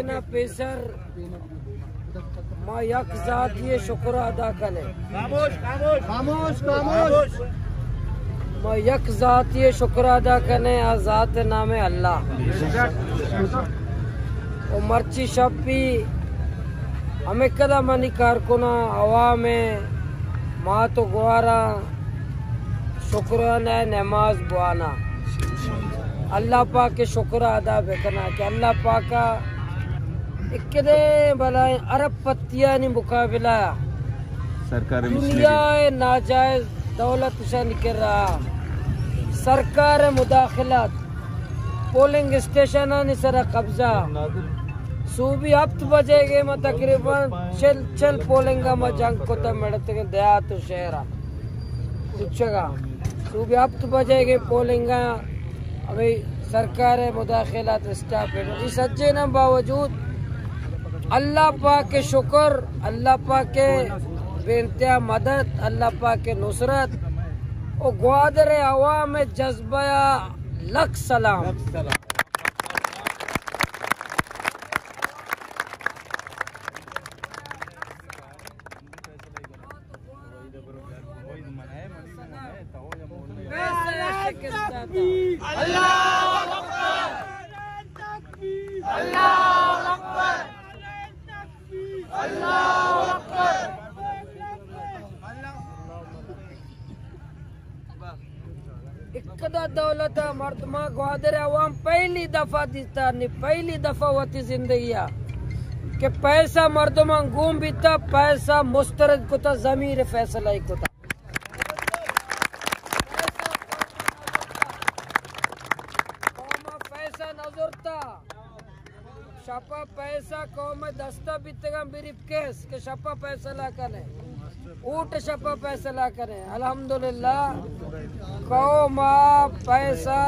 ना पेसर माँ यक ज़ात ये शुक्र अदा करे। खामोश माँ यक ज़ात ये शुक्र अदा करे आज़ात नामे अल्लाह। और मर्ची शब्बी हमें कदा मनी कारकुना हवा में माँ तो गुआरा शुक्राना नमाज बुआना अल्लाह पाक के शुक्र अदा बेकना कि अल्लाह पाक का इक्के भला अरब पत्तियां नहीं मुकाबला सरकार दुनिया नाजायज दौलत से निकल रहा सरकार मुदाखिलत पोलिंग स्टेशन नहीं सर कब्जा सूबी हफ्त बजेगे मैं तकरीबन चल पोलिंग में जंग को तो मेड़ते दया तो शहरा पूछेगा सूबी हफ्त बजेगे पोलिंग अभी सरकार मुदाखिलत स्टाफ इस सज्जे न बावजूद अल्लाह पाक के शुक्र अल्लाह पाक के बेनतिया मदद अल्लाह पाक के नुसरत और ग्वादर अवाम में जज्बा लख सलाम। इकदा दौलत मर्दमा ग्वादर अवाम पहली दफा दिता नहीं पहली दफा होती जिंदगी के पैसा मर्दमा घूम भी था पैसा मुस्तरद को था जमीर फैसला को था पैसा नजर था छपा पैसा कौम दस्ता बितगा बिरिफ केस के छपा फैसला करे ऊट छपा फैसला करे अल्हम्दुलिल्लाह कौम पैसा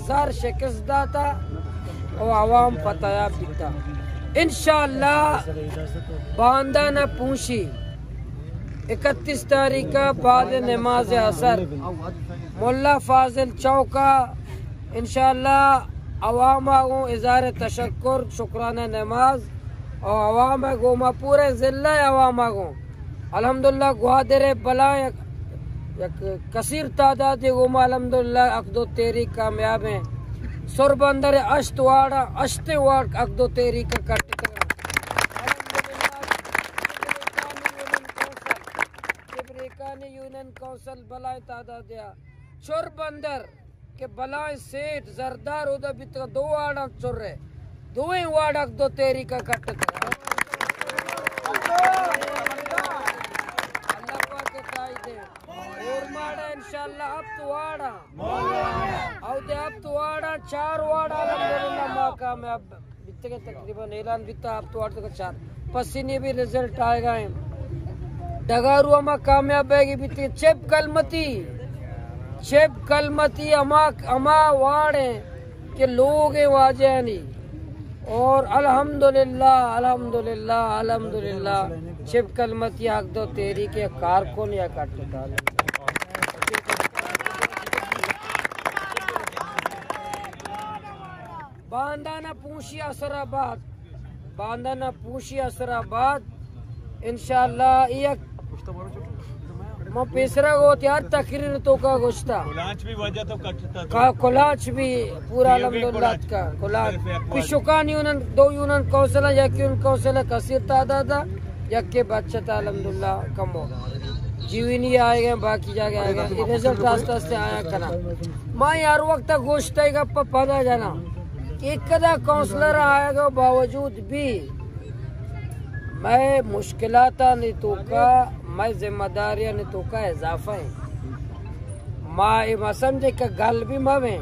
सर शिकस्त था और आवाम पताया बिता इंशाअल्लाह बांदा न पूछी 31 तारीख का बाद नमाज असर मुल्ला फाजिल चौका इंशाअल्लाह अवाम को इज़हार तशक्कुर शुक्राना नमाज और अवाम गोमा पूरे जिला अवाम को अल्हम्दुलिल्लाह ग्वादर बला कसीर तादाद गोमा अल्हम्दुलिल्लाह अकदो तेरी कामयाब है सुरबंदर अश्तवाड़ा अश्तवाड़ अकदो तेरी का कट यूनियन कौंसल बलाए तादाद सुरबंदर के बलाए सेठ जरदार उधर भी तो 2 वाड़ा चुर रहे 2 ही वाड़ा दो तेरी का कट अल्लाह पाक के कायदे और माड़ा इंशाअल्लाह अब तो वाड़ा और दे अब तो वाड़ा 4 वाड़ा अल्हम्दुलिल्लाह मौका में अब बित्ते के तकरीबन ऐलान बिता अब तो वाड़ा का 4 पसीने भी रिजल्ट आएगा डगारुआ में कामयाब है बित्ते शेब कलमती अमा वाड़ है कि लोग वाजे नहीं और अल्हम्दुलिल्लाह अल्हम्दुलिल्लाह अल्हम्दुलिल्लाह शेब कलमती हक दो तेरी के कारकुन या काट डाले बांदाना पूछी असराबाद इंशाअल्लाह ये मैं पेसरा को त्यार तकरीर तो का गोश्ता कुलाच भी वजह तो कटता कुलाच भी पूरा अल्हम्दुलिल्लाह का कुलाच पिशुकान यूनियन 2 यूनियन कौशल या कि उन कौशल कसीर तादाद या के बच्चा था अल्हम्दुलिल्लाह कम हो जीवनी आएगा बाकी जाके आएगा रिजल्ट रास्ता से आया करा मैं यार वक्त गोश्त का पता जाना एक कदा काउंसलर आएगा बावजूद भी मैं मुश्किलात नहीं तो का मैं जिम्मेदारियां नहीं तो का इजाफा है माँ समझे का गल भी मवे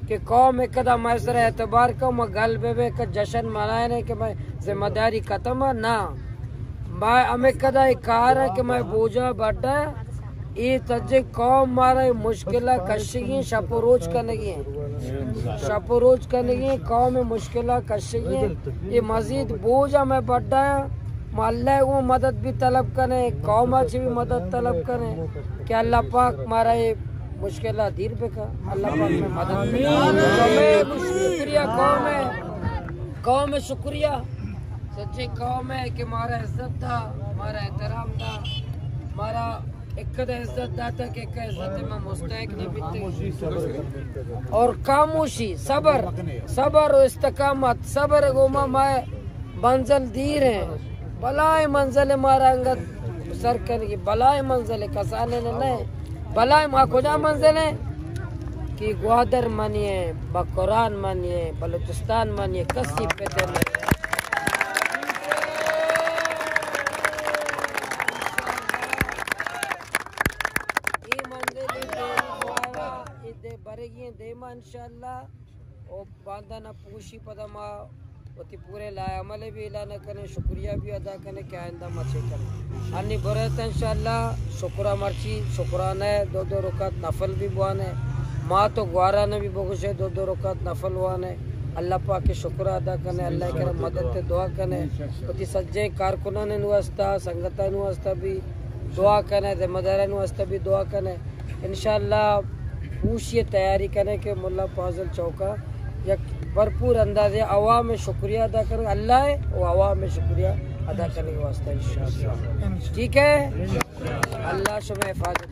कि कौम एक कदा मैं सर एतबार का मैं गल में का जश्न मनाए नहीं कि मैं जिम्मेदारी खत्म है ना मैं हमें कदा एक कार है कि मैं बोझा बढ़ा ये तजे कौम मारा मुश्किल कशगी शपरोज करने की कौम में मुश्किल कशगी ये मजीद बोझा मैं बढ़ा अल्लाह वो मदद भी तलब करें, कौम से भी मदद तलब करें कि अल्लाह पाक हमारा ये मुश्किल धीर पे का अल्लाह पाक में मदद शुक्रिया कौम है शुक्रिया सच्चे कौम है कि हमारा इज्जत था, हमारा एहतराम था, हमारा एक इज्जत दाता के एक इज्जत में मुस्तहिक नहीं बीते। और खामोशी सबर और इस्तकामत सबर गोमा माए मंजिल दीर है बलाए मंजिल मारा अंगत सर करने की बलाए मंजिल कसाने ने नहीं बलाए माँ खुदा मंजिल है कि ग्वादर मानिए बकुरान मानिए बलूचिस्तान मानिए कसी पे देने बरेगी देमा इंशाल्लाह और बांधना पूछी पदमा होती पूरे लाए अमले भी ऐलान करें शुक्रिया भी अदा करें क्या आइंदा मचे करें अन्नी बरत इंशाल्लाह शुक्रा मर्ची शुक्राना है 2-2 रकात नफल भी बुआने माँ तो ग्वारा ने भी बहुत है 2-2 रकात नफल बुआने अल्लाह पाक के शुक्र अदा करने अल्लाह के मदद से दुआ करें होती सज्जे कारकुना ने नुस्ता संगता नुस्ता भी दुआ करें जिम्मेदार नुस्ता भी दुआ करें इंशाल्लाह पूछिए तैयारी करें कि मुल्ला फाजिल चौका या भरपूर अंदाजे अवाम में शुक्रिया अदा करें अल्लाह है वो अवाम में शुक्रिया अदा करने के वास्ते इंशाअल्लाह ठीक है अल्लाह शुभ हिफाजत।